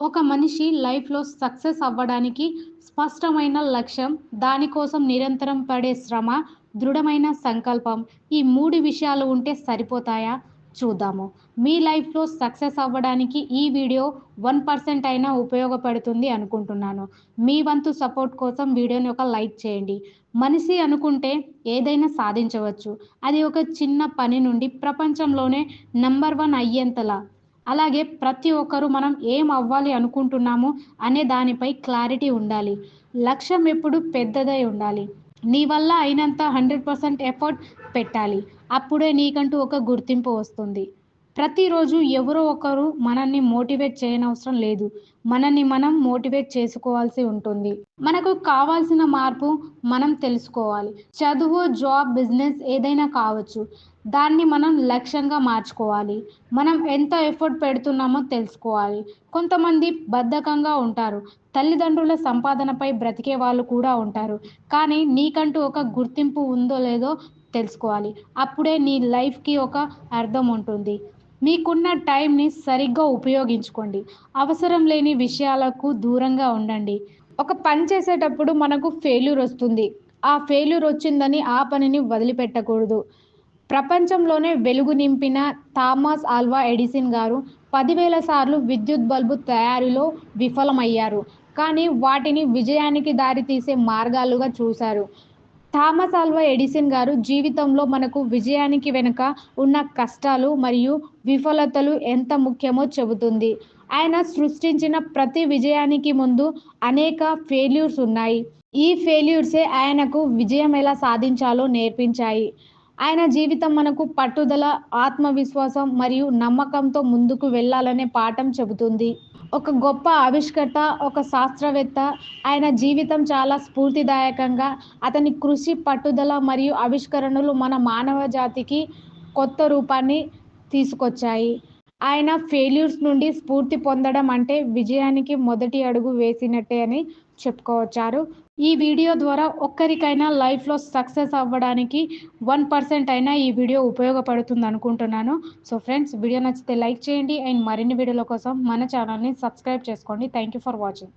ఒక మనిషి లైఫ్‌లో సక్సెస్ అవ్వడానికి స్పష్టమైన లక్ష్యం, దానికోసం నిరంతరం పడే శ్రమ, దృఢమైన సంకల్పం ఈ 3 విషయాలు ఉంటే సరిపోతాయా? చూద్దాము. మీ లైఫ్‌లో సక్సెస్ అవ్వడానికి ఈ వీడియో 1% అయినా ఉపయోగపడుతుంది అనుకుంటున్నాను. మీ వంతు సపోర్ట్ కోసం వీడియోని ఒక లైక్ చేయండి. మనిషి అనుకుంటే ఏదైనా సాధించవచ్చు. అది ఒక చిన్న పని నుండి ప్రపంచంలోనే నంబర్ 1 అయ్యేంతలా. అలాగే ప్రతి ఒక్కరు మనం ఏం అవ్వాలి అనుకుంటున్నాము అనే దానిపై క్లారిటీ ఉండాలి. లక్ష్యం ఎప్పుడు పెద్దదై ఉండాలి. నీ వల్ల అయినంత 100% ఎఫర్ట్ పెట్టాలి. అప్పుడే నీకంటూ ఒక గుర్తింపు వస్తుంది. ప్రతిరోజు ఎవరో ఒకరు మనల్ని మోటివేట్ చేయనవసరం లేదు. మనల్ని మనం మోటివేట్ చేసుకోవాల్సి ఉంటుంది. మనకు కావాల్సిన మార్పు మనం తెలుసుకోవాలి. చదువు, జాబ్, బిజినెస్ ఏదైనా కావచ్చు. దాన్ని మనం లక్ష్యంగా మార్చుకోవాలి. మనం ఎంత ఎఫర్ట్ పెడుతున్నామో తెలుసుకోవాలి. కొంతమంది బద్ధకంగా ఉంటారు. తల్లిదండ్రుల సంపాదనపై బ్రతికే వాళ్ళు కూడా ఉంటారు. కానీ నీకంటూ ఒక గుర్తింపు ఉందో లేదో తెలుసుకోవాలి. అప్పుడే నీ లైఫ్‌కి ఒక అర్థం ఉంటుంది. మీకున్న టైంని సరిగ్గా ఉపయోగించుకోండి. అవసరం లేని విషయాలకు దూరంగా ఉండండి. ఒక పని చేసేటప్పుడు మనకు ఫెయిల్యూర్ వస్తుంది. ఆ ఫెయిల్యూర్ వచ్చిందని ఆ పనిని వదిలిపెట్టకూడదు. ప్రపంచంలోనే వెలుగు నింపిన థామస్ ఆల్వా ఎడిసన్ గారు 10,000 సార్లు విద్యుత్ బల్బు తయారీలో విఫలమయ్యారు. కానీ వాటిని విజయానికి దారితీసే మార్గాలుగా చూశారు. థామస్ ఆల్వా ఎడిసన్ గారు జీవితంలో మనకు విజయానికి వెనుక ఉన్న కష్టాలు మరియు విఫలతలు ఎంత ముఖ్యమో చెబుతుంది. ఆయన సృష్టించిన ప్రతి విజయానికి ముందు అనేక ఫెయిల్యూర్స్ ఉన్నాయి. ఈ ఫెయిల్యూర్సే ఆయనకు విజయం ఎలా సాధించాలో నేర్పించాయి. ఆయన జీవితం మనకు పట్టుదల, ఆత్మవిశ్వాసం మరియు నమ్మకంతో ముందుకు వెళ్ళాలనే పాఠం చెబుతుంది. ఒక గొప్ప ఆవిష్కర్త, ఒక శాస్త్రవేత్త, ఆయన జీవితం చాలా స్ఫూర్తిదాయకంగా, అతని కృషి, పట్టుదల మరియు ఆవిష్కరణలు మన మానవ జాతికి కొత్త రూపాన్ని తీసుకొచ్చాయి. ఆయన ఫెయిల్యూర్స్ నుండి స్ఫూర్తి పొందడం అంటే విజయానికి మొదటి అడుగు వేసినట్టే అని చెప్పుకోవచ్చారు. ఈ వీడియో ద్వారా ఒక్కరికైనా లైఫ్‌లో సక్సెస్ అవ్వడానికి 1% అయినా ఈ వీడియో ఉపయోగపడుతుంది అనుకుంటున్నాను. సో ఫ్రెండ్స్, వీడియో నచ్చితే లైక్ చేయండి అండ్ మరిన్ని వీడియోల కోసం మన ఛానల్‌ని సబ్స్క్రైబ్ చేసుకోండి. Thank you for watching.